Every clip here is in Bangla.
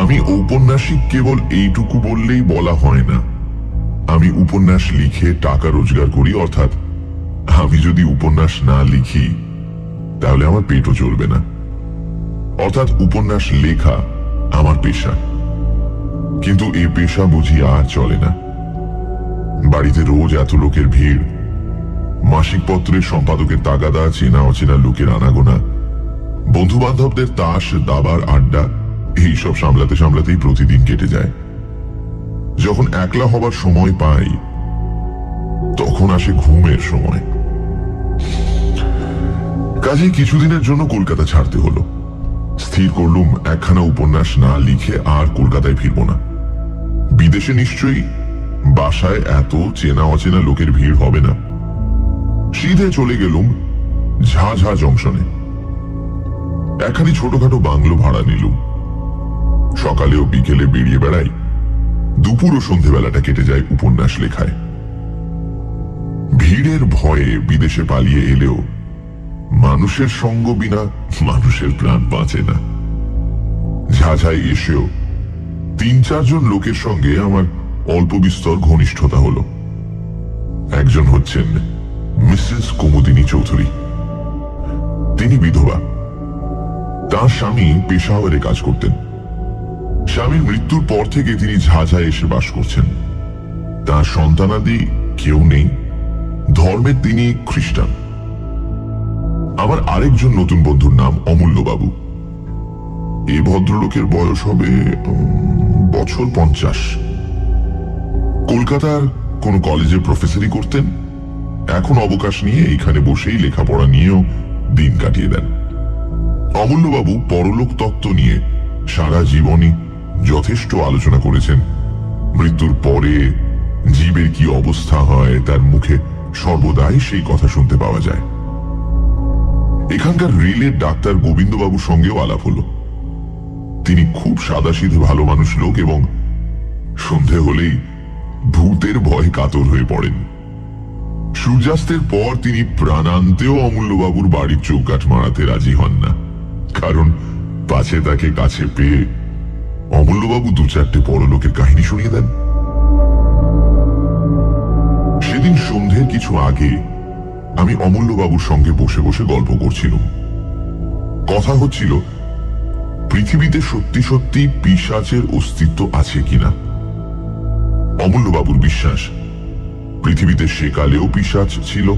আমি ঔপন্যাসিক কেবল এইটুকু বললেই বলা হয় না। আমি উপন্যাস লিখে টাকা রোজগার করি, অর্থাৎ আমি যদি উপন্যাস না লিখি তাহলে আমার পেটও চলবে না। অর্থাৎ উপন্যাস লেখা আমার পেশা, কিন্তু এই পেশা বুঝি আর চলে না। বাড়িতে রোজ এত লোকের ভিড়, মাসিক পত্রের সম্পাদকের তাগাদা, চেনা অচেনা লোকের আনাগোনা, বন্ধু বান্ধবদের তাস দাবার আড্ডা, এইসব সামলাতে সামলাতেই প্রতিদিন কেটে যায়। যখন একলা হবার সময় পাই তখন আসে ঘুমের সময়। কাজে কিছুদিনের জন্য কলকাতা ছাড়তে হলো। স্থির করলুম একখানা উপন্যাস না লিখে আর কলকাতায় ফিরব না। বিদেশে নিশ্চয়ই বাসায় এত চেনা অচেনা লোকের ভিড় হবে না। সিধে চলে গেলুম ঝাঝা জংশনে। একখানি ছোটখাটো বাংলো ভাড়া নিলুম। সকালে ও বিকেলে বেরিয়ে বেড়াই, দুপুর ও সন্ধেবেলাটা কেটে যায় উপন্যাস লেখায়। ভিড়ের ভয়ে বিদেশে পালিয়ে এলেও মানুষের সঙ্গ বিনা মানুষের প্রাণ বাঁচে না। ঝাঝায় এসেও ৩-৪ জন লোকের সঙ্গে আমার অল্প বিস্তর ঘনিষ্ঠতা হলো। একজন হচ্ছেন মিসেস কুমুদিনী চৌধুরী। তিনি বিধবা। তার স্বামী পেশাওয়ারে কাজ করতেন। স্বামীর মৃত্যুর পর থেকে তিনি ঝাঝায় এসে বাস করছেন। তার সন্তানাদি কেউ নেই। ধর্মের তিনি খ্রিস্টান। আমার আরেকজন নতুন বন্ধুর নাম অমূল্যবাবু। এই ভদ্রলোকের বয়স হবে বছর 50। কলকাতার কোন কলেজে প্রফেসরি করতেন। এখন অবকাশ নিয়ে এইখানে বসেই লেখাপড়া নিয়েও দিন কাটিয়ে দেন। অমূল্যবাবু পরলোক তত্ত্ব নিয়ে সারা জীবনই যথেষ্ট আলোচনা করেছেন। মৃত্যুর পরে জীবের কি অবস্থা হয় তার মুখে সর্বদাই সেই কথা শুনতে পাওয়া যায়। এখানকার রেলের ডাক্তার গোবিন্দবাবুর সঙ্গেও আলাপ হলো। তিনি খুব সাদাসিধে ভালো মানুষ লোক এবং সন্ধে হলেই ভূতের ভয়ে কাতর হয়ে পড়েন। সূর্যাস্তের পর তিনি প্রাণান্তেও অমূল্যবাবুর বাড়ির চৌকাঠ মারাতে রাজি হন না, কারণ পাছে তাকে কাছে পেয়ে অমূল্যবাবু 2-4টে পরলোকের কাহিনী শুনিয়ে দেন। সেদিন সন্ধ্যের কিছু আগে আমি অমূল্যবাবুর সঙ্গে বসে বসে গল্প করছিলাম। কথা হচ্ছিল পৃথিবীতে সত্যি সত্যি পিশাচের অস্তিত্ব আছে কিনা। অমূল্যবাবুর বিশ্বাস পৃথিবীতে সেকালেও পিশাচ ছিল,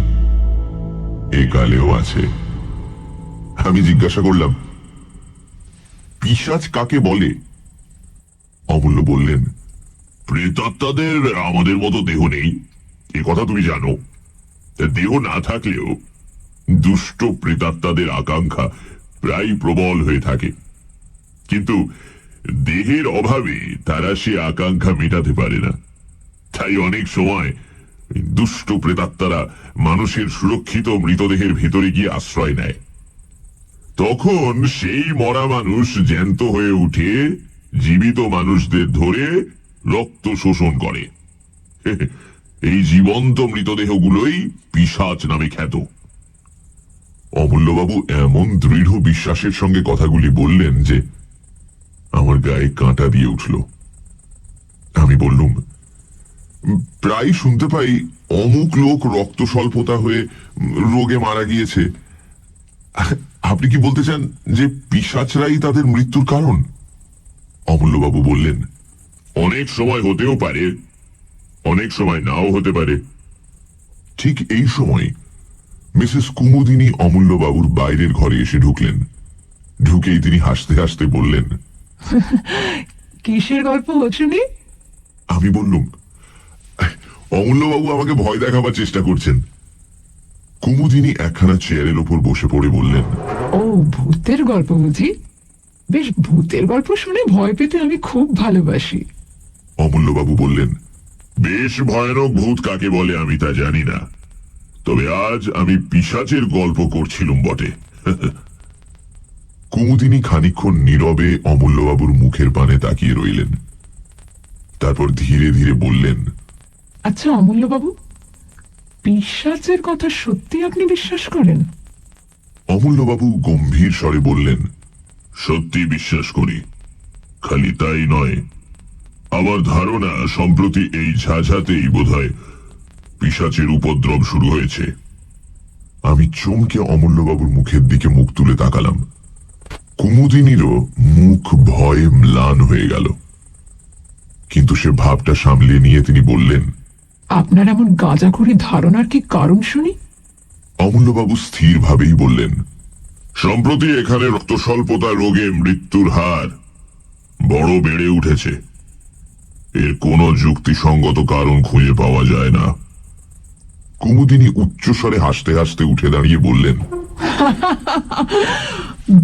একালেও আছে। আমি জিজ্ঞাসা করলাম, পিশাচ কাকে বলে? অমূল্য বললেন, প্রেতাত্মাদের আমাদের মতো দেহ নেই, এ কথা তুমি জানো। দেহ না থাকলেও দুষ্ট প্রেতাত্মাদের আকাঙ্ক্ষা প্রায় প্রবল হয়ে থাকে, কিন্তু দেহের অভাবে তারা সে আকাঙ্ক্ষা মেটাতে পারে না। তাই অনেক সময় দুষ্ট প্রেতাত্মারা মানুষের সুরক্ষিত মৃতদেহের ভেতরে গিয়ে আশ্রয় নেয়। তখন সেই মরা মানুষ জ্যান্ত হয়ে উঠে জীবিত মানুষদের ধরে রক্ত শোষণ করে। এই জীবন্ত মৃতদেহগুলোই পিশাচ নামে খ্যাত। অমূল্যবাবু এমন দৃঢ় বিশ্বাসের সঙ্গে কথাগুলি বললেন যে আমার গায়ে কাঁটা দিয়ে উঠল। আমি বললুম, প্রায় শুনতে পাই অমুক লোক রক্ত স্বল্পতা হয়ে রোগে মারা গিয়েছে। আপনি কি বলতে চান যে পিশাচরাই তাদের মৃত্যুর কারণ? অমূল্যবাবু বললেন, অনেক সময় হতেও পারে, অনেক সময় নাও হতে পারে। ঠিক এই সময় মিসেস কুমুদিনী অমূল্যবাবুর বাইরের ঘরে এসে ঢুকলেন। ঢুকেই তিনি হাসতে হাসতে বললেন, কিসের গল্প হচ্ছে? আমি বললুম, অমূল্যবাবু আমাকে ভয় দেখাবার চেষ্টা করছেন। কুমুদিনী একখানা চেয়ারের ওপর বসে পড়ে বললেন, ও ভূতের গল্প বুঝি? বেশ, ভূতের গল্প শুনে ভয় পেতে আমি খুব ভালোবাসি। অমূল্যবাবু বললেন, বেশ ভয়ানক ভূত কাকে বলে আমি তা জানি না, তবে আজ আমি পিশাচের গল্প করছিলুম বটে। কুমুদিনী খানিকক্ষণ নীরবে অমূল্যবাবুর মুখের পানে তাকিয়ে রইলেন। তারপর ধীরে ধীরে বললেন, আচ্ছা অমূল্যবাবু, পিশাচের কথা সত্যি আপনি বিশ্বাস করেন? অমূল্যবাবু গম্ভীর স্বরে বললেন, সত্যি বিশ্বাস করি। খালি তাই নয়, আমার ধারণা সম্প্রতি এই ঝাঝাতেই বোধহয় পিশাচের উপদ্রব শুরু হয়েছে। আমি চমকে অমূল্যবাবুর মুখের দিকে মুখ তুলে তাকালাম। কুমুদিনীরও মুখ ভয়ে ম্লান হয়ে গেল, কিন্তু সে ভাবটা সামলে নিয়ে তিনি বললেন, আপনার এমন গাঁজাখড়ি ধারণার কি কারণ শুনি? অমূল্যবাবু স্থিরভাবেই বললেন, সম্প্রতি এখানে রক্তস্বল্পতা রোগে মৃত্যুর হার বড় বেড়ে উঠেছে। এর কোনো যুক্তিসঙ্গত কারণ খুঁজে পাওয়া যায় না। কুমুদিনী উচ্চস্বরে হাসতে হাসতে উঠে দাঁড়িয়ে বললেন,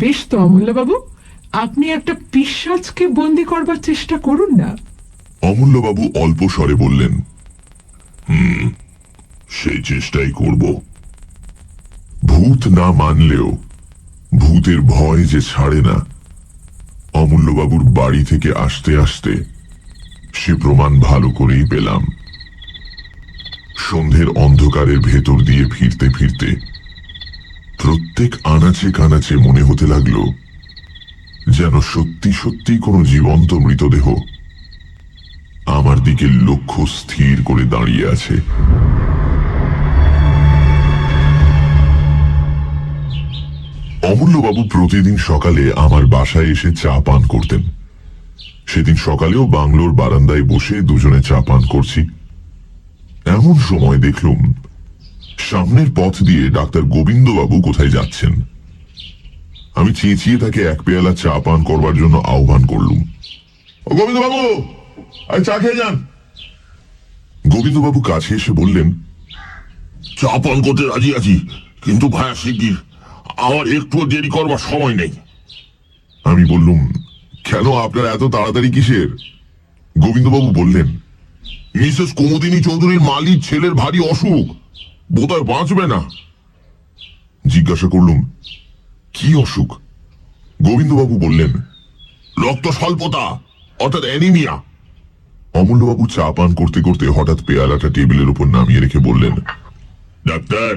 বেশ তো অমূল্যবাবু, আপনি একটা পিশাচকে বন্দি করবার চেষ্টা করুন না। অমূল্যবাবু অল্প স্বরে বললেন, সেই চেষ্টাই করব। ভূত না মানলেও ভূতের ভয় যে ছাড়ে না, অমূল্যবাবুর বাড়ি থেকে আসতে আসতে সে প্রমাণ ভালো করেই পেলাম। সন্ধ্যের অন্ধকারের ভেতর দিয়ে ফিরতে ফিরতে প্রত্যেক আনাচে কানাচে মনে হতে লাগলো যেন সত্যি সত্যি কোনো জীবন্ত মৃতদেহ আমার দিকে লক্ষ্য স্থির করে দাঁড়িয়ে আছে। অমূল্যবাবু প্রতিদিন সকালে আমার বাসায় এসে চা পান করতেন। সেদিন সকালেও বাংলোর বারান্দায় বসে দুজনে চা পান করছি। এমন সময় দেখলুম সামনের পথ দিয়ে ডাক্তার গোবিন্দবাবু কোথায় যাচ্ছেন। আমি চেঁচিয়ে তাকে এক পেয়ালা চা পান করবার জন্য আহ্বান করলুম। ও গোবিন্দবাবু, আরে চা খেয়ে যান। গোবিন্দবাবু কাছে এসে বললেন, চা পান করতে রাজি আছি, কিন্তু ভায়া শিগগির, আমার একটু দেরি করবার সময় নেই। আমি বললুম, কেন আপনার এত তাড়াতাড়ি কিসের? গোবিন্দবাবু বললেন, মিসেস কুমুদিনী চৌধুরীর মালির ছেলের ভারী অসুখ, বোধহয় বাঁচবে না। জিজ্ঞাসা করলুম, কি অসুখ? গোবিন্দবাবু বললেন, রক্ত স্বল্পতা, অর্থাৎ অ্যানিমিয়া। অমূল্যবাবু চা পান করতে করতে হঠাৎ পেয়ালাটা টেবিলের উপর নামিয়ে রেখে বললেন, ডাক্তার,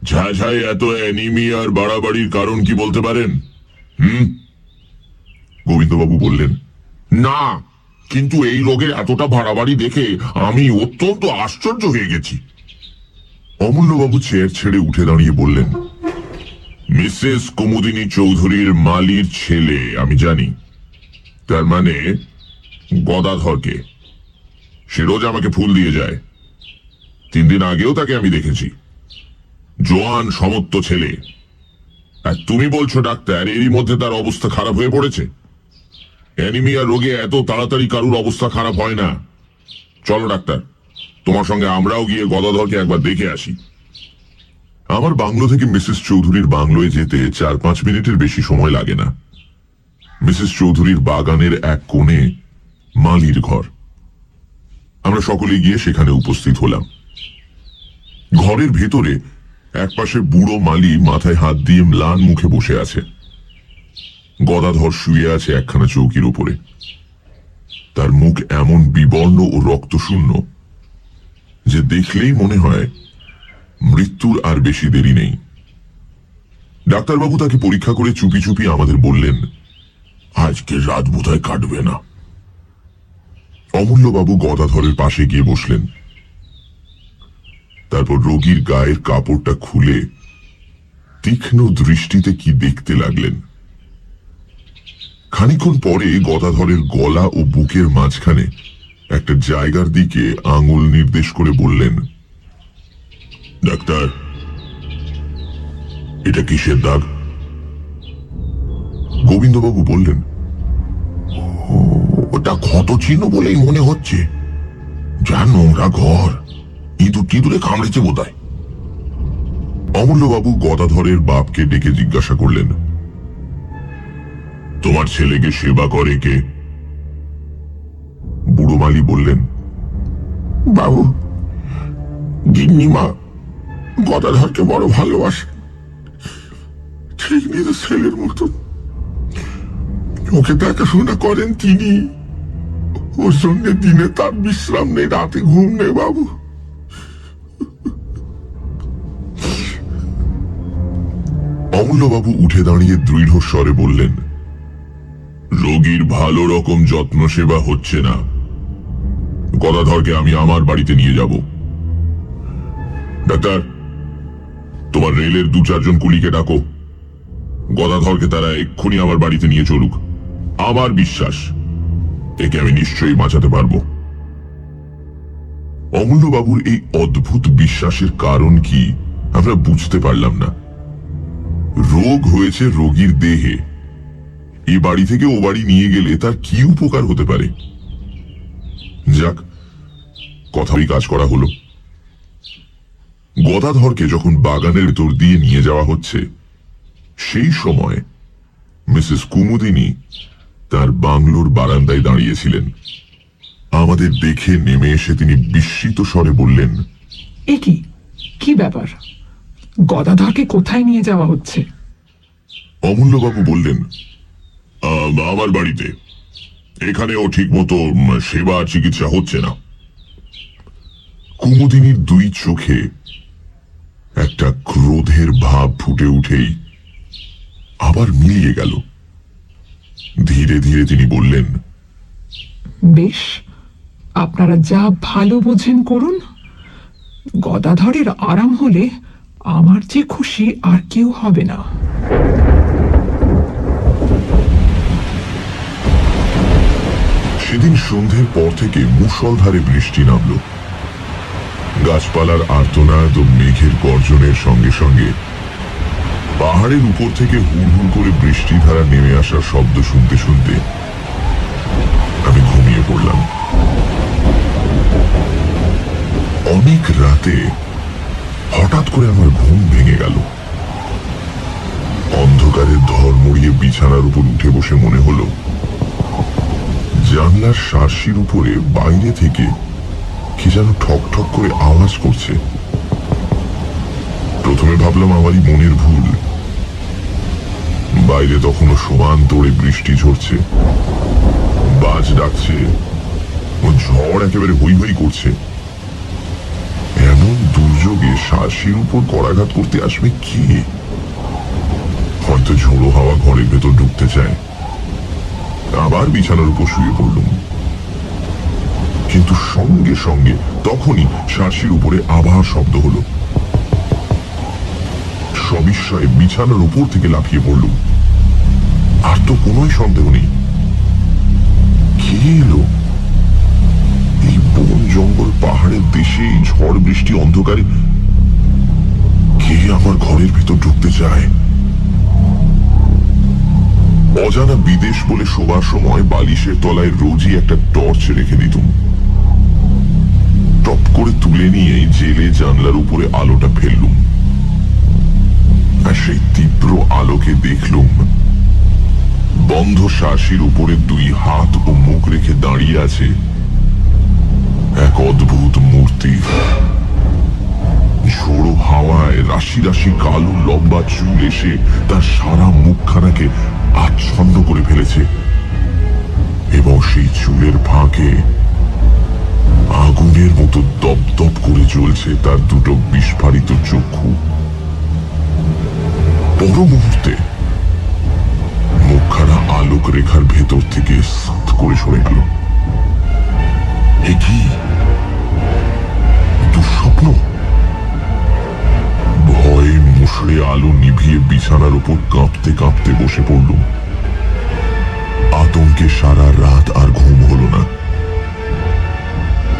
ঝাঝায় এত অ্যানিমিয়ার বাড়াবাড়ির কারণ কি বলতে পারেন? গোবিন্দবাবু বললেন, না, কিন্তু এই রোগের এতটা বাড়াবাড়ি দেখে আমি অত্যন্ত আশ্চর্য হয়ে গেছি। অমূল্যবাবু চেয়ার ছেড়ে উঠে দাঁড়িয়ে বললেন, মিসেস কুমুদিনী চৌধুরীর মালির ছেলে আমি জানি, তার মানে গদাধরকে। সে রোজ আমাকে ফুল দিয়ে যায়। 3 দিন আগেও তাকে আমি দেখেছি। জোয়ান সমত্ব ছেলে। আর তুমি বলছো ডাক্তার এরই মধ্যে তার অবস্থা খারাপ হয়ে পড়েছে? অ্যানিমিয়া রোগে এত তাড়াতাড়ি কারুর অবস্থা খারাপ হয় না। চলো ডাক্তার, তোমার সঙ্গে আমরাও গিয়ে গদাধরকে একবার দেখে আসি। আমার বাংলো থেকে মিসেস চৌধুরীর বাংলোয় যেতে 4-5 মিনিটের বেশি সময় লাগে না। মিসেস চৌধুরীর বাগানের এক কোণে মালির ঘর। আমরা সকলে গিয়ে সেখানে উপস্থিত হলাম। ঘরের ভেতরে একপাশে বুড়ো মালি মাথায় হাত দিয়ে ম্লান মুখে বসে আছে। গদাধর শুয়ে আছে একখানা চৌকির উপরে। তার মুখ এমন বিবর্ণ ও রক্তশূন্য যে দেখলেই মনে হয় মৃত্যুর আর বেশি দেরি নেই। ডাক্তারবাবু তাকে পরীক্ষা করে চুপি চুপি আমাদের বললেন, আজকে রাত বোধহয় কাটবে না। অমূল্যবাবু গদাধরের পাশে গিয়ে বসলেন। তারপর রোগীর গায়ের কাপড়টা খুলে তীক্ষ্ণ দৃষ্টিতে কি দেখতে লাগলেন। খানিকক্ষণ পরে গদাধরের গলা ও বুকের মাঝখানে একটা জায়গার দিকে আঙুল নির্দেশ করে বললেন, ডাক্তার, এটা কিসের দাগ? গোবিন্দবাবু বললেন, ওটা ক্ষত চিহ্ন বলেই মনে হচ্ছে। যা নোংরা ঘর, ইঁদুর টিঁদুরে কামড়েছে বোধহয়। অমূল্যবাবু গদাধরের বাপকে ডেকে জিজ্ঞাসা করলেন, তোমার ছেলেকে সেবা করে কে? বুড়ো মালি বললেন, বাবু, গিন্নিমা গদাধরকে বড় ভালোবাসে, ঠিক নিজের ছেলের মতো। ওকে দেখাশোনা করেন তিনি। ওর সঙ্গে দিনে তার বিশ্রাম নেই, রাতে ঘুম নেই বাবু। অমূল্যবাবু উঠে দাঁড়িয়ে দৃঢ় স্বরে বললেন, রোগীর ভালো রকম যত্ন সেবা হচ্ছে না। গদাধরকে আমি আমার বাড়িতে নিয়ে যাব। ডাক্তার, তোমার রেলের 2-4 জন কুলিকে ডাকো। গদাধরকে তারা এক্ষুনি আমার বাড়িতে নিয়ে চলুক। আমার বিশ্বাস একে আমি নিশ্চয়ই বাঁচাতে পারবো। অমূল্যবাবুর এই অদ্ভুত বিশ্বাসের কারণ কি আমরা বুঝতে পারলাম না। রোগ হয়েছে রোগীর দেহে, এই বাড়ি থেকে ও বাড়ি নিয়ে গেলে তার কি উপকার হতে পারে? যাক, কথাই কাজ করা হলো। গদাধরকে যখন বাগানের ভেতর দিয়ে নিয়ে যাওয়া হচ্ছে, সেই সময় মিসেস কুমুদিনী তার বাংলোর বারান্দায় দাঁড়িয়েছিলেন। আমাদের দেখে নেমে এসে তিনি বিস্মিত স্বরে বললেন, এ কি, কি ব্যাপার? গদাধরকে কোথায় নিয়ে যাওয়া হচ্ছে? অমূল্যবাবু বললেন, আমার বাড়িতে। এখানেও ঠিক মতো সেবা আর চিকিৎসা হচ্ছে না। কুমুদিনীর 2 চোখে একটা ক্রোধের ভাব ফুটে উঠেই আবার মিলিয়ে গেল। ধীরে ধীরে তিনি বললেন, বেশ, আপনারা যা ভালো বোঝেন করুন। গদাধরের আরাম হলে আমার যে খুশি আর কেউ হবে না। সেদিন সন্ধ্যের পর থেকে মুষলধারে বৃষ্টি নামল। গাছপালার আর্তনাদ ও মেঘের গর্জনের সঙ্গে সঙ্গে পাহাড়ের উপর থেকে হুড়হুড় করে বৃষ্টিধারা নেমে আসার শব্দ শুনতে শুনতে আমি ঘুমিয়ে পড়লাম। অনেক রাতে হঠাৎ করে আমার ঘুম ভেঙে গেল। অন্ধকারের ধর্মড়িয়ে বিছানার উপর উঠে বসে মনে হলো জানলার শার্সির উপরে বাইরে থেকে কি যেন ঠক ঠক করে আওয়াজ করছে। প্রথমে ভাবলাম আমারই মনের ভুল। বাইরে তখনও সমান তোড়ে বৃষ্টি ঝরছে, বাজ ডাকছে ও ঝড় একেবারে হই হই করছে। এমন দুর্যোগে শার্সির উপর করাঘাত করতে আসবে কে? হয়তো ঝোড়ো হাওয়া ঘরের ভেতর ঢুকতে চায়। আবার বিছানার উপর শুয়ে পড়লুম, কিন্তু সঙ্গে সঙ্গে তখনই শার্সির উপরে আবার শব্দ হলো। সবিস্ময়ে বিছানার উপর থেকে লাফিয়ে পড়লুম। আর তো কোন সন্দেহ নেই, কে এলো? এই বন জঙ্গল পাহাড়ের দেশে এই ঝড় বৃষ্টি অন্ধকারে কে আমার ঘরের ভেতর ঢুকতে চায়? অজানা বিদেশ বলে শোবার সময় বালিশের তলায় রোজই একটা টর্চ রেখে দিতুম। টপ করে তুলে নিয়ে জেলে জানলার উপরে আলোটা ফেললুম, আর সেই তীব্র আলোকে দেখলুম বন্ধ শার্সির উপরে 2 হাত ও মুখ রেখে দাঁড়িয়ে আছে এক অদ্ভুত মূর্তি। ঝোড়ো হাওয়ায় রাশি রাশি কালো লম্বা চুল এসে তার সারা মুখখানাকে আচ্ছন্ন করে ফেলেছে, এবং সেই চুলের ফাঁকে আগুনের মতো দপদপ করে জ্বলছে তার 2 বিস্ফারিত চক্ষু। পর মুহূর্তে মুখখানা আলোক রেখার ভেতর থেকে সাত করে সরে গেল। এ কি দুঃস্বপ্ন? ভয়ে মুষড়ে আলো নিভিয়ে বিছানার উপর কাঁপতে কাঁপতে বসে পড়লুম। আতঙ্কে সারা রাত আর ঘুম হলো না।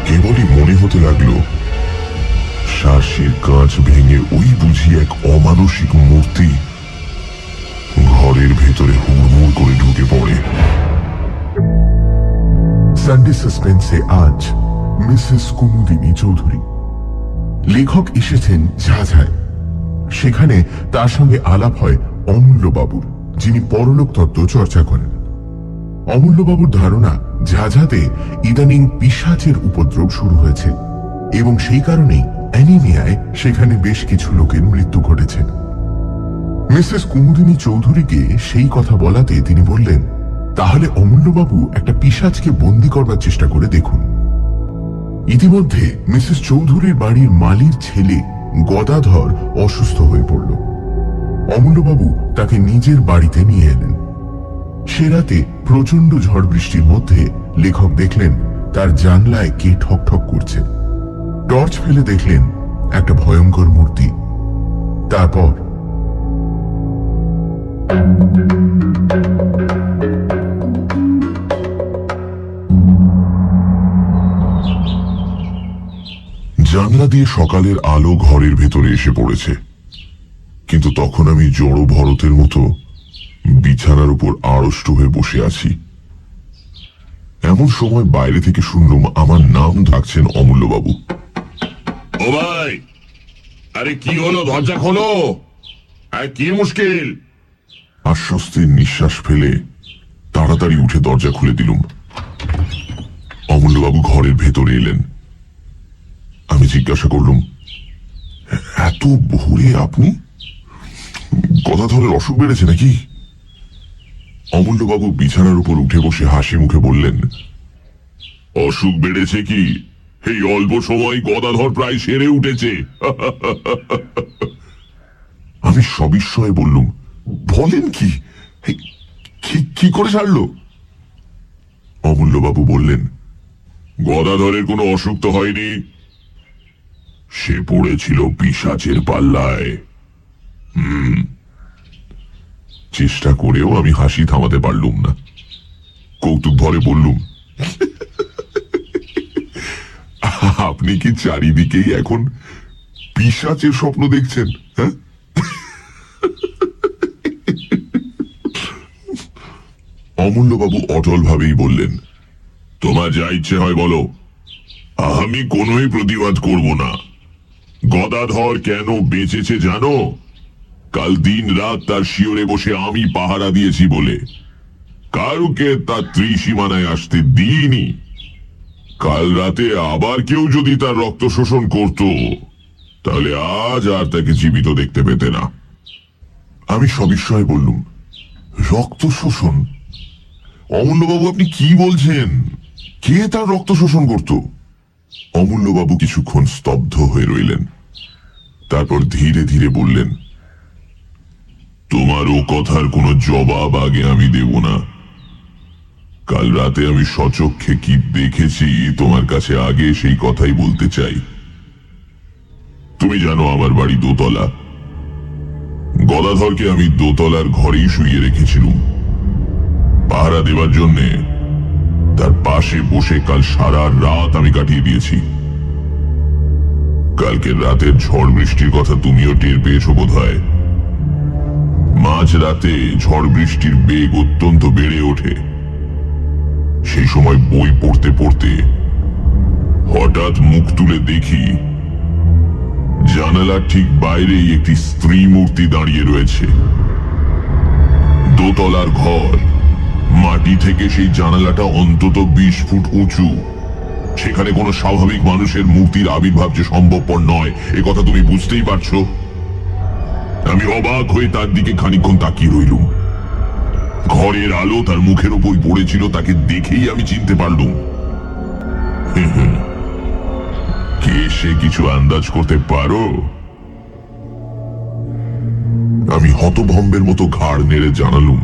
কেবলই মনে হতে লাগলো শার্সির কাঁচ ভেঙে ওই বুঝি এক অমানসিক মূর্তি ঘরের ভেতরে হুড়মুড় করে ঢুকে পড়ে। সানডে সাসপেন্সে আজ মিসেস কুমুদিনী চৌধুরী। লেখক এসেছেন ঝাঝায়। সেখানে তার সঙ্গে আলাপ হয় অমূল্যবাবুর, যিনি পরলোক তত্ত্ব চর্চা করেন। অমূল্যবাবুর ধারণা ঝাঝাতে ইদানিং পিশাচের উপদ্রব শুরু হয়েছে, এবং সেই কারণেই অ্যানিমিয়ায় সেখানে বেশ কিছু লোকের মৃত্যু ঘটেছে। মিসেস কুমুদিনী চৌধুরীকে সেই কথা বলাতে তিনি বললেন, তাহলে অমূল্যবাবু একটা পিশাচকে বন্দী করবার চেষ্টা করে দেখুন। ইতিমধ্যে মিসেস চৌধুরীর বাড়ির মালির ছেলে গদাধর অসুস্থ হয়ে পড়ল। অমূল্যবাবু তাকে নিজের বাড়িতে নিয়ে এলেন। সে রাতে প্রচন্ড ঝড় বৃষ্টির মধ্যে লেখক দেখলেন তার জানলায় কে ঠক ঠক করছে। টর্চ ফেলে দেখলেন একটা ভয়ঙ্কর মূর্তি। তারপর জানলা দিয়ে সকালের আলো ঘরের ভেতরে এসে পড়েছে, কিন্তু তখন আমি জড় ভরতের মতো বিছানার উপর আড়ষ্ট হয়ে বসে আছি। এমন সময় বাইরে থেকে শুনলাম আমার নাম ডাকছেন অমূল্যবাবু। ও ভাই, আরে কি হলো? দরজা খোলো। কি মুশকিল? আশ্বস্তির নিঃশ্বাস ফেলে তাড়াতাড়ি উঠে দরজা খুলে দিলুম। অমূল্যবাবু ঘরের ভেতরে এলেন। আমি জিজ্ঞাসা করলুম, এত ভোরে আপনি? গদাধরের অসুখ বেড়েছে নাকি? অমূল্যবাবু বিছানার উপর উঠে বসে হাসি মুখে বললেন, অসুখ বেড়েছে কি? এই অল্প সময় গদাধর প্রায় সেরে উঠেছে। আমি সবিস্ময়ে বললুম, বলেন কি? কি করে ছাড়লো? অমূল্যবাবু বললেন, গদাধরের কোনো অসুখ তো হয়নি, সে পড়েছিল পিশাচের পাল্লায়। চেষ্টা করেও আমি হাসি থামাতে পারলুম না। কৌতুক ভরে বললুম, আপনি কি চারিদিকেই এখন পিশাচের স্বপ্ন দেখছেন? হ্যাঁ? অমূল্যবাবু অটল ভাবেই বললেন, তোমার যা ইচ্ছে হয় বলো, আমি কোনোই প্রতিবাদ করব না। গদাধর কেন বেঁচেছে জানো? কাল দিন রাত তার শিয়রে বসে আমি পাহারা দিয়েছি বলে কারুকে তার ত্রিসীমানায় আসতে দিইনি। কাল রাতে আবার কেউ যদি তার রক্ত শোষণ করত, তাহলে আজ আর তাকে জীবিত দেখতে পেতে না। আমি সবিস্ময়ে বললুম, রক্ত শোষণ? অমূল্যবাবু, আপনি কি বলছেন? কে তার রক্ত শোষণ করত? অমূল্যবাবু কিছুক্ষণ স্তব্ধ হয়ে রইলেন। তারপর ধীরে ধীরে বললেন, তোমার ও কথার কোনো জবাব আগে আমি দেব না। কাল রাতে আমি সচক্ষে কি দেখেছি তোমার কাছে আগে সেই কথাই বলতে চাই। তুমি জানো আমার বাড়ি দোতলা। গদাধরকে আমি দোতলার ঘরেই শুইয়ে রেখেছিলুম পাহারা দেবার জন্যে। তার পাশে বসে কাল সারা রাত আমি কাটিয়ে দিয়েছি। কালকের রাতের ঝড় বৃষ্টির কথা তুমিও টের পেয়েছো বোধ হয়। মাঝ রাতে ঝড় বৃষ্টির বেগ অত্যন্ত বেড়ে ওঠে। সেই সময় বই পড়তে পড়তে হঠাৎ মুখ তুলে দেখি জানালার ঠিক বাইরেই একটি স্ত্রী মূর্তি দাঁড়িয়ে রয়েছে। দোতলার ঘর, মাটি থেকে সেই জানালাটা অন্তত 20 ফুট উঁচু। সেখানে কোনো স্বাভাবিক মানুষের মূর্তির আবির্ভাব যে সম্ভবপর নয়, এ কথা তুমি বুঝতেই পারছো। আমি অবাক হয়ে তার দিকে খানিকক্ষণ তাকিয়ে রইলুম। ঘরের আলো তার মুখের উপর পড়েছিল, তাকে দেখেই আমি চিনতে পারলুম। কে সে কিছু আন্দাজ করতে পারো? আমি হতভম্বের মতো ঘাড় নেড়ে জানালুম,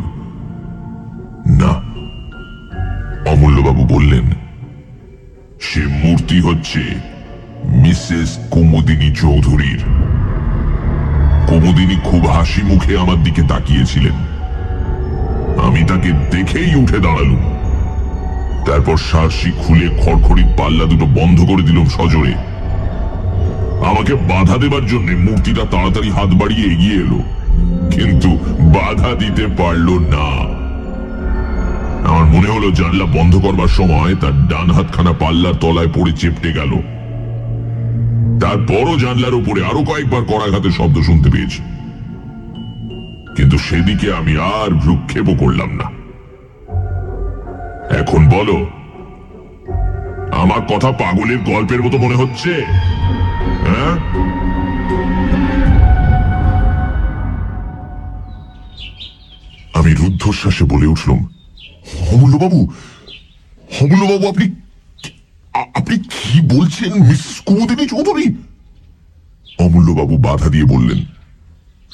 না। অমূল্যবাবু বললেন, সে মূর্তি হচ্ছে মিসেস কুমুদিনী চৌধুরীর। কুমুদিনী খুব হাসি মুখে আমার দিকে তাকিয়েছিলেন। আমি তাকে দেখেই উঠে দাঁড়ালুম। তারপর শার্সি খুলে খড়খড়ি পাল্লা দুটো বন্ধ করে দিলাম সজোরে। আমাকে বাধা দেবার জন্য মূর্তিটা তাড়াতাড়ি হাত বাড়িয়ে এগিয়ে এলো, কিন্তু বাধা দিতে পারল না। আমার মনে হলো জানলা বন্ধ করবার সময় তার ডান হাতখানা পাল্লার তলায় পড়ে চেপটে গেল। তারপরও জানলার উপরে আরো কয়েকবার করাঘাতের শব্দ শুনতে পেয়েছি, কিন্তু সেদিকে আমি আর ভ্রুক্ষেপও করলাম না। এখন বলো, আমার কথা পাগলের গল্পের মতো মনে হচ্ছে? হ্যাঁ? আমি রুদ্ধশ্বাসে বলে উঠলাম, অমূল্যবাবু, অমূল্যবাবু, আপনি আপনি কি বলছেন মিস কুমুদিনী চৌধুরী? অমূল্যবাবু বাধা দিয়ে বললেন,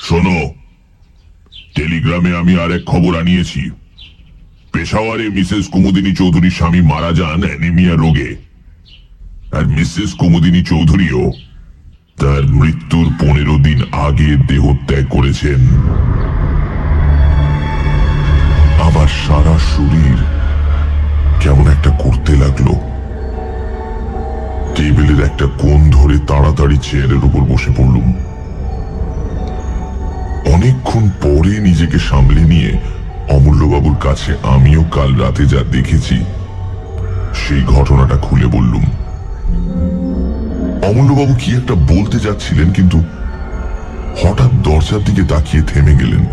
শোনো, টেলিগ্রামে আমি আর এক খবর আনিয়েছি। পেশাওয়ারে মিসেস কুমুদিনী চৌধুরীর স্বামী মারা যান অ্যানিমিয়া রোগে, আর মিসেস কুমুদিনী চৌধুরীও তার মৃত্যুর 15 দিন আগে দেহত্যাগ করেছেন। আমার সারা শরীর কেমন একটা করতে লাগলো। টেবিলের একটা কোণ ধরে তাড়াতাড়ি চেয়ারের উপর বসে পড়লুম। অনেকক্ষণ পরে নিজেকে সামলে নিয়ে অমূল্যবাবুর কাছে আমিও কাল রাতে যা দেখেছি সেই ঘটনাটা খুলে বললুম। অমূল্যবাবু কি একটা বলতে যাচ্ছিলেন, কিন্তু হঠাৎ দরজার দিকে তাকিয়ে থেমে গেলেন।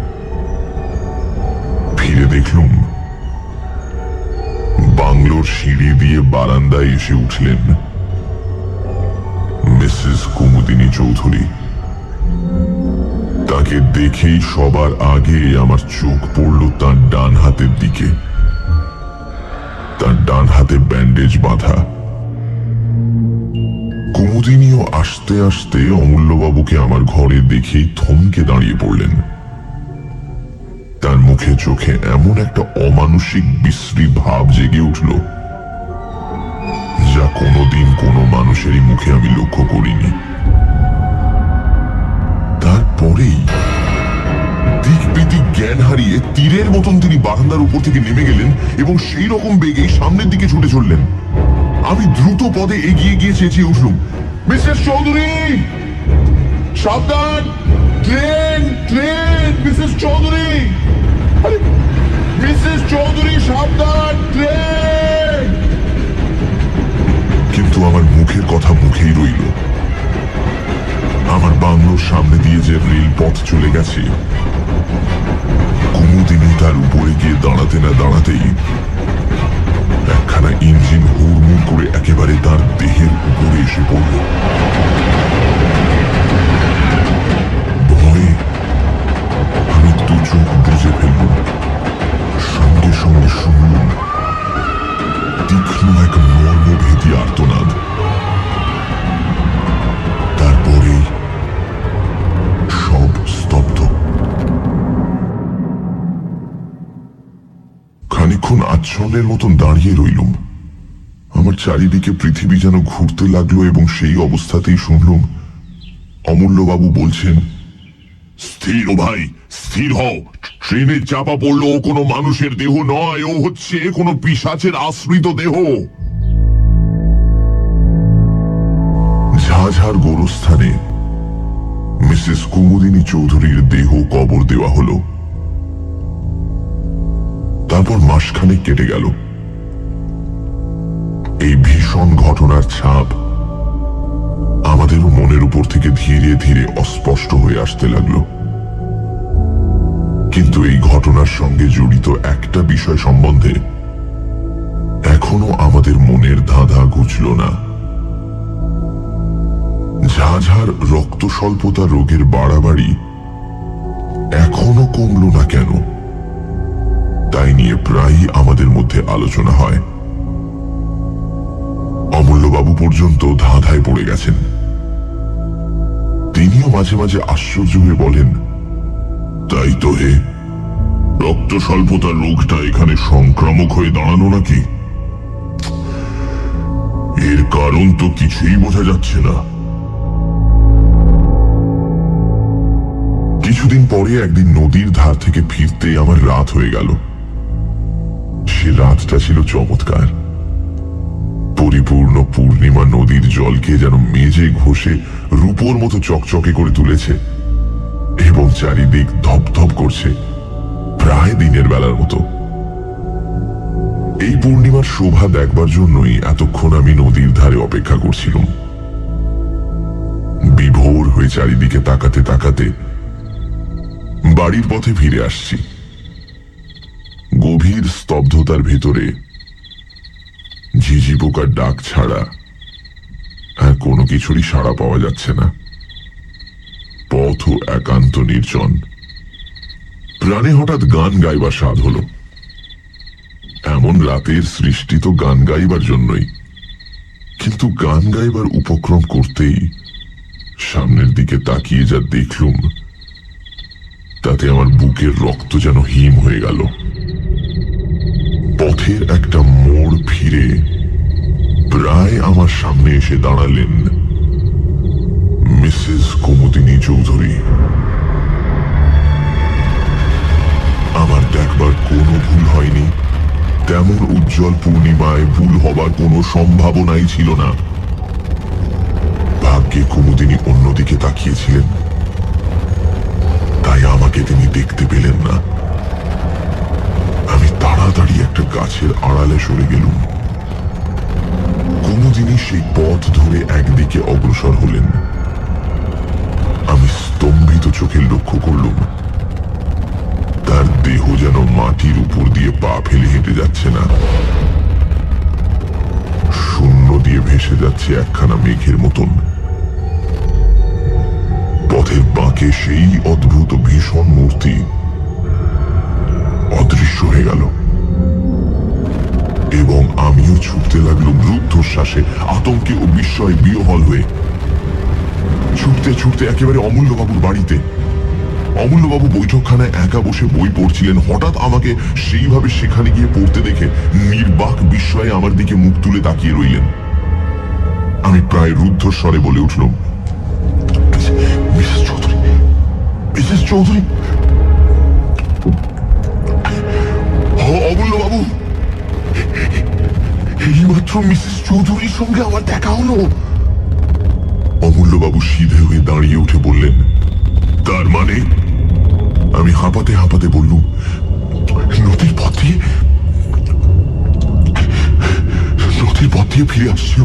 ফিরে দেখলুম বাংলোর সিঁড়ি দিয়ে বারান্দায় এসে উঠলেন মিসেস কুমুদিনী চৌধুরী। তাকে দেখেই সবার আগে আমার চোখ পড়ল তার ডান হাতের দিকে। তার ডান হাতে ব্যান্ডেজ বাঁধা। কুমুদিনীও আস্তে আস্তে অমূল্যবাবুকে আমার ঘরে দেখেই থমকে দাঁড়িয়ে পড়লেন। তার মুখে চোখে এমন একটা অমানসিক বিশ্রী ভাব জেগে উঠল, যা কোনোদিন কোনো মানুষেরই মুখে আমি লক্ষ্য করিনি। তারপরেই দিকবিদিক জ্ঞান হারিয়ে তীরের মতন তিনি বারান্দার উপর থেকে নেমে গেলেন এবং সেই রকম বেগেই সামনের দিকে ছুটে চললেন। আমি দ্রুত পদে এগিয়ে গিয়ে চেঁচিয়ে উঠলুম, মিসেস চৌধুরী সাবধান, ট্রেন ট্রেন, মিসেস চৌধুরী, আরে মিসেস চৌধুরী সাবধান, ট্রেন। কিন্তু আমার মুখের কথা মুখেই রইল। আমার বাংলোর সামনে দিয়ে যে রেল পথ চলে গেছে, কুমুদিনী তার উপরে গিয়ে দাঁড়াতে না দাঁড়াতেই একখানা ইঞ্জিন হুড়মুড় করে একেবারে তার দেহের উপরে এসে পড়ল। ভয়ে আমি দু চোখ বুজে ফেললুম। সঙ্গে সঙ্গে শুনলুম তীক্ষ্ণ এক মর্মভেদী আর্তনাদ। তারপরেই সব স্তব্ধ। খানিকক্ষণ আচ্ছন্নের মতন দাঁড়িয়ে রইলুম। আমার চারিদিকে পৃথিবী যেন ঘুরতে লাগলো এবং সেই অবস্থাতেই শুনলুম অমূল্যবাবু বলছেন, স্থির ও ভাই, স্থির হও। ট্রেনে চাপা পড়লো ও কোনো মানুষের দেহ নয়, ও হচ্ছে কোনো পিশাচের আশ্রিত দেহ। ঝাঝার গোরস্থানে মিসেস কুমুদিনী চৌধুরীর দেহ কবর দেওয়া হলো। তারপর মাসখানেক কেটে গেল। এই ভীষণ ঘটনার ছাপ আমাদেরও মনের উপর থেকে ধীরে ধীরে অস্পষ্ট হয়ে আসতে লাগলো। কিন্তু এই ঘটনার সঙ্গে জড়িত একটা বিষয় সম্বন্ধে এখনো আমাদের মনের ধাঁধা ঘুচল না। ঝাঝার রক্ত স্বল্পতা রোগের বাড়াবাড়ি এখনো কমল না কেন, তাই নিয়ে প্রায়ই আমাদের মধ্যে আলোচনা হয়। অমূল্যবাবু পর্যন্ত ধাঁধায় পড়ে গেছেন। তিনিও মাঝে মাঝে আশ্চর্য হয়ে বলেন, তাই তো হে, রক্ত স্বল্পতার রোগটা এখানে সংক্রামক হয়ে দাঁড়ানো নাকি? এর কারণ তো কিছুই বোঝা যাচ্ছে না। কিছুদিন পরে একদিন নদীর ধার থেকে ফিরতে আমার রাত হয়ে গেল। সে রাতটা ছিল চমৎকার। পরিপূর্ণ পূর্ণিমা নদীর জলকে যেন মেজে ঘষে রূপোর মতো চকচকে করে তুলেছে এবং চারিদিক ধপধপ করছে, প্রায় দিনের বেলার মতো। এই পূর্ণিমার শোভা দেখবার জন্যই এতক্ষণ আমি নদীর ধারে অপেক্ষা করছিলাম। বিভোর হয়ে চারিদিকে তাকাতে তাকাতে বাড়ির পথে ফিরে আসছি। গভীর স্তব্ধতার ভেতরে ঝিঝি পোকার ডাক ছাড়া আর কোনো কিছুরই সাড়া পাওয়া যাচ্ছে না। পথ একান্ত নির্জন। প্রাণে হঠাৎ গান গাইবার স্বাদ হলো। এমন রাতের সৃষ্টি তো গান গাইবার জন্যই, কিন্তু গান গাইবার উপক্রম করতেই সামনের দিকে তাকিয়ে যা দেখলুম, তাতে আমার বুকের রক্ত যেন হিম হয়ে গেল। পথের একটা মোড় ফিরে প্রায় আমার সামনে এসে দাঁড়ালেন মিসেস কুমুদিনী চৌধুরী। আমার দেখবার কোনো ভুল হয়নি, তেমন উজ্জ্বল পূর্ণিমায় ভুল হবার কোনো সম্ভাবনাই ছিল না। ভাগ্যে কুমুদিনী অন্যদিকে তাকিয়েছিলেন, তাই আমাকে তিনি দেখতে পেলেন না। আমি তাড়াতাড়ি একটা গাছের আড়ালে সরে গেলুম। কুমুদিনী সেই পথ ধরে একদিকে অগ্রসর হলেন। আমি স্তম্ভিত চোখে লক্ষ্য করলুম তার দেহ যেন মাটির উপর দিয়ে পা ফেলে হেঁটে যাচ্ছে না, শূন্য দিয়ে ভেসে যাচ্ছে একখানা মেঘের মতন। পথের বাঁকে সেই অদ্ভুত ভীষণ মূর্তি অদৃশ্য হয়ে গেল এবং আমিও ছুটতে লাগলাম রুদ্ধশ্বাসে, আতঙ্কে ও বিস্ময়ে বিহ্বল হয়ে। ছুটতে ছুটতে একেবারে অমূল্যবাবুর বাড়িতে। অমূল্যবাবু বৈঠকখানায় একা বসে বই পড়ছিলেন। হঠাৎ আমাকে সেইভাবে সেখানে গিয়ে পড়তে দেখে নির্বাক বিস্ময়ে আমার দিকে মুখ তুলে তাকিয়ে রইলেন। আমি প্রায় রুদ্ধস্বরে বলে উঠলাম, মিসেস চৌধুরী, মিসেস চৌধুরী। অমূল্যবাবু, এইমাত্র মিসেস চৌধুরীর সঙ্গে আমার দেখা হলো। অমূল্যবাবু সিধে হয়ে দাঁড়িয়ে উঠে বললেন, তার মানে? আমি হাঁপাতে হাঁপাতে বললুম, নদীর পথ দিয়ে ফিরে আসছিল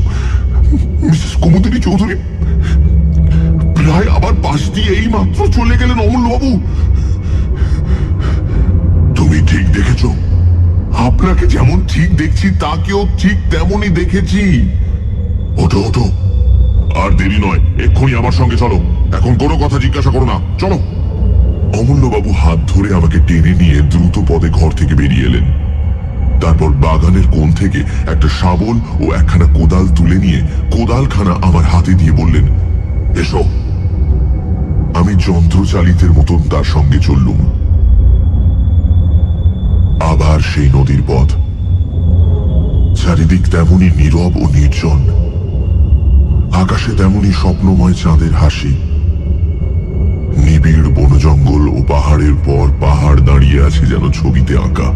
মিসেস কুমুদিনী চৌধুরী। প্রায় আবার পাশ দিয়ে এই মাত্র চলে গেলেন অমূল্যবাবু। তুমি ঠিক দেখেছ? আপনাকে যেমন ঠিক দেখছি তাকেও ঠিক তেমনই দেখেছি। ওঠো ওঠো, আর দেরি নয়, এক্ষুনি আমার সঙ্গে চলো। এখন কোনো কথা জিজ্ঞাসা করো না, চলো। অমূল্যবাবু হাত ধরে আমাকে টেনে নিয়ে দ্রুত পদে ঘর থেকে বেরিয়ে এলেন। তারপর বাগানের কোণ থেকে একটা শাবল ও একখানা কোদাল তুলে নিয়ে কোদালখানা আমার হাতে দিয়ে বললেন, এসো। আমি যন্ত্রচালিতের মতন তার সঙ্গে চললুম। আবার সেই নদীর পথ, চারিদিক তেমনি নীরব ও নির্জন, আকাশে তেমনি স্বপ্নময় চাঁদের হাসি। নিবিড় বনজঙ্গল ও পাহাড়ের পর পাহাড় দাঁড়িয়ে আছে যেন ছবিতে আঁকা।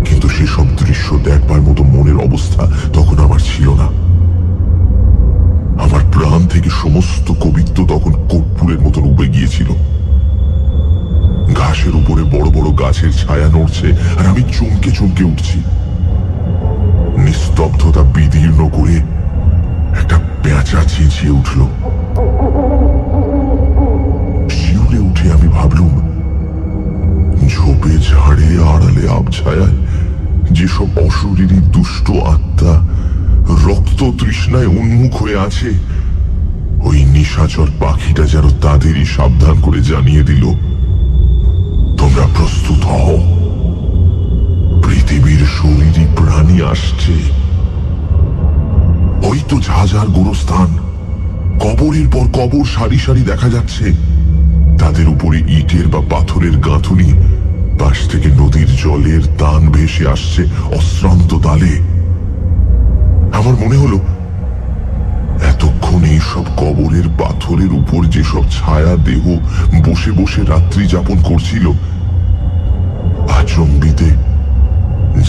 কিন্তু সেসব দৃশ্য দেখবার মতো মনের অবস্থা তখন আমার ছিল না। আমার প্রাণ থেকে সমস্ত কবিত্ব তখন কর্পূরের মতন উবে গিয়েছিল। ঘাসের উপরে বড় বড় গাছের ছায়া নড়ছে আর আমি চমকে চমকে উঠছি। নিস্তব্ধতা বিদীর্ণ করে একটা পেঁচা চেঁচিয়ে উঠল। শিউরে উঠে আমি ভাবলুম, ঝোপে ঝাড়ে আড়ালে আবছায়ায় যেসব অশরীরী দুষ্ট আত্মা রক্ত তৃষ্ণায় উন্মুখ হয়ে আছে, ওই নিশাচর পাখিটা যেন তাদেরই সাবধান করে জানিয়ে দিল, তোমরা প্রস্তুত হও, পৃথিবীর শরীরী প্রাণী আসছে। ওই তো ঝাঁঝার গোরস্থান, কবরের পর কবর সারি সারি দেখা যাচ্ছে। তাদের উপরে ইটের বা পাথরের গাঁথুনি, পাশ থেকে নদীর জলের তান ভেসে আসছে অশ্রান্ত তালে। আমার মনে হলো এতক্ষণ এইসব কবরের পাথরের উপর যেসব ছায়া দেহ বসে বসে রাত্রি যাপন করছিল, আচম্বিতে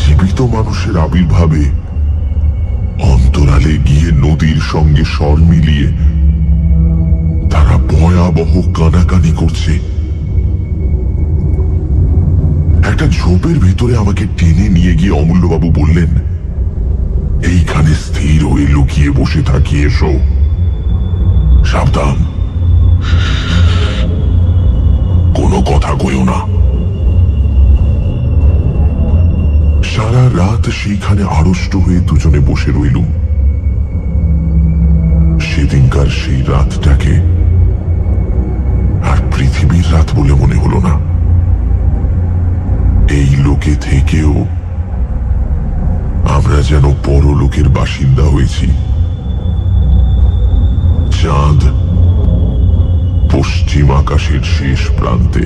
জীবিত মানুষের আবির্ভাবে অন্তরালে গিয়ে নদীর সঙ্গে স্বর মিলিয়ে তারা ভয়াবহ কানাকানি করছে। একটা ঝোপের ভেতরে আমাকে টেনে নিয়ে গিয়ে অমূল্যবাবু বললেন, এইখানে স্থির হয়ে লুকিয়ে বসে থাকি, এসো, সাবধান, কোনো কথা কইও না। সারা রাত সেইখানে আড়ষ্ট হয়ে দুজনে বসে রইলুম। সেদিনকার সেই রাতটাকে আর পৃথিবীর রাত বলে মনে হলো না। এই লোকে থেকেও আমরা যেন পরলোকের বাসিন্দা হয়েছি। চাঁদ পশ্চিম আকাশের শেষ প্রান্তে,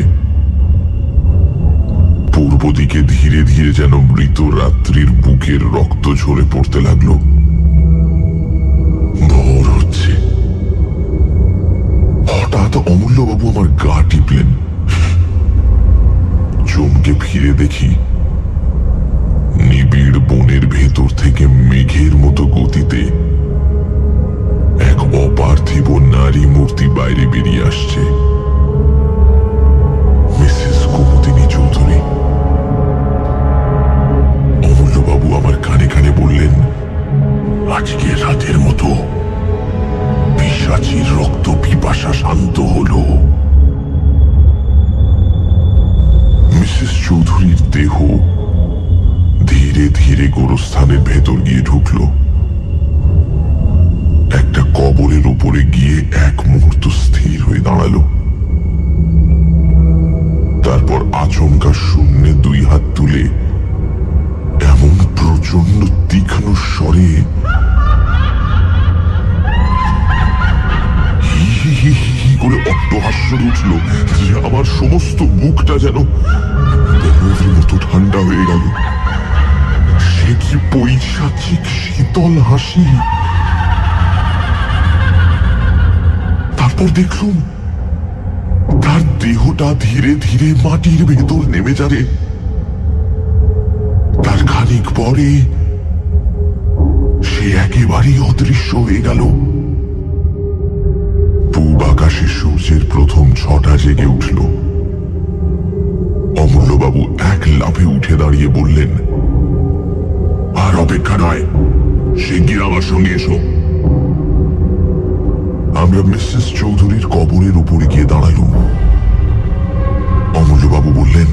পূর্ব দিকে ধীরে ধীরে যেন মৃত রাত্রির বুকের রক্ত ঝরে পড়তে লাগলো। ভোর হচ্ছে। হঠাৎ অমূল্যবাবু আমার গা টিপলেন। চমকে ফিরে দেখি নিবিড় বনের ভেতর থেকে মেঘের মতো গতিতে এক অপার্থিব নারী মূর্তি বাইরে বেরিয়ে আসছে। মিসেস কুমুদিনী চৌধুরী। অমূল্যবাবু আমার কানে কানে বললেন, আজকে রাতের মতো পিশাচীর রক্ত পিপাসা শান্ত হলো। মিসেস চৌধুরীর দেহ ধীরে ধীরে গোরস্থানের ভেতর গিয়ে ঢুকল। একটা কবরের উপরে গিয়ে এক মুহূর্ত স্থির হয়ে দাঁড়ালো। তারপর আচমকা শূন্যে দুই হাত তুলে এমন প্রচন্ড তীক্ষ্ণ স্বরে হি হি হি হি হি করে অট্টহাস্য উঠল যে আমার সমস্ত বুকটা যেন বরফের মতো ঠান্ডা হয়ে গেল। সে কি পৈশাচিক শীতল হাসি! তারপর দেখলুম তার দেহটা ধীরে ধীরে মাটির ভেতর নেমে যাবে। তার খানিক পরে সে একেবারেই অদৃশ্য হয়ে গেল। পূব আকাশে সূর্যের প্রথম ছটা জেগে উঠল। অমূল্যবাবু এক লাফে উঠে দাঁড়িয়ে বললেন, আর অপেক্ষা নয়, শিগগির আমার সঙ্গে এসো। আমরা মিসেস চৌধুরীর কবরের উপরে গিয়ে দাঁড়ালুম। অমূল্যবাবু বললেন,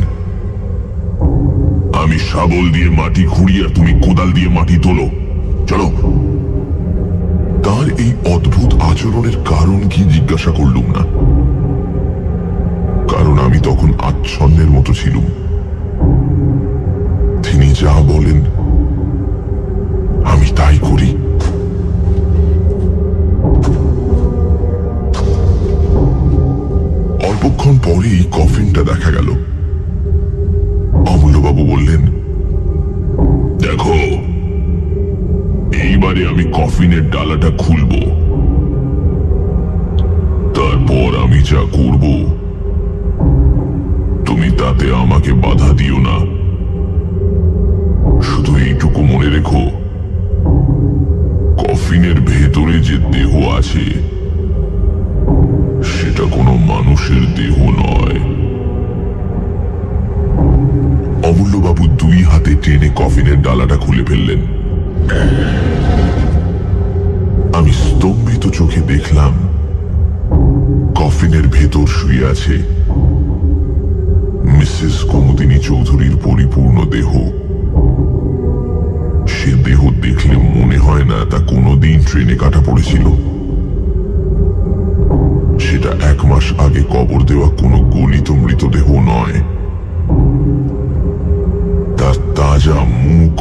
আমি শাবল দিয়ে মাটি খুঁড়ি আর তুমি কোদাল দিয়ে মাটি তোলো, চলো। তার এই অদ্ভুত আচরণের কারণ কি জিজ্ঞাসা করলুম না, কারণ আমি তখন আচ্ছন্নের মতো ছিলুম। তিনি যা বলেন আমি তাই করি। অল্পক্ষণ পরেই কফিনটা দেখা গেল। অমূল্যবাবু বললেন, দেখো, এইবারে আমি কফিনের ডালাটা খুলব, তারপর আমি যা করব তুমি তাতে আমাকে বাধা দিও না। শুধু এইটুকু মনে রেখো, কফিনের ভেতরে যে দেহ আছে সেটা কোনো মানুষের দেহ নয়। অমূল্যবাবু দুই হাতে টেনে কফিনের ডালাটা খুলে ফেললেন। আমি স্তম্ভিত চোখে দেখলাম কফিনের ভেতর শুয়ে আছে মিসেস কুমুদিনী চৌধুরীর পরিপূর্ণ দেহ। সে দেহ দেখলে মনে হয় না তা কোনোদিন ট্রেনে কাটা পড়েছিল। সেটা 1 মাস আগে কবর দেওয়া কোনো গলিত মৃতদেহ নয়। তার তাজা মুখ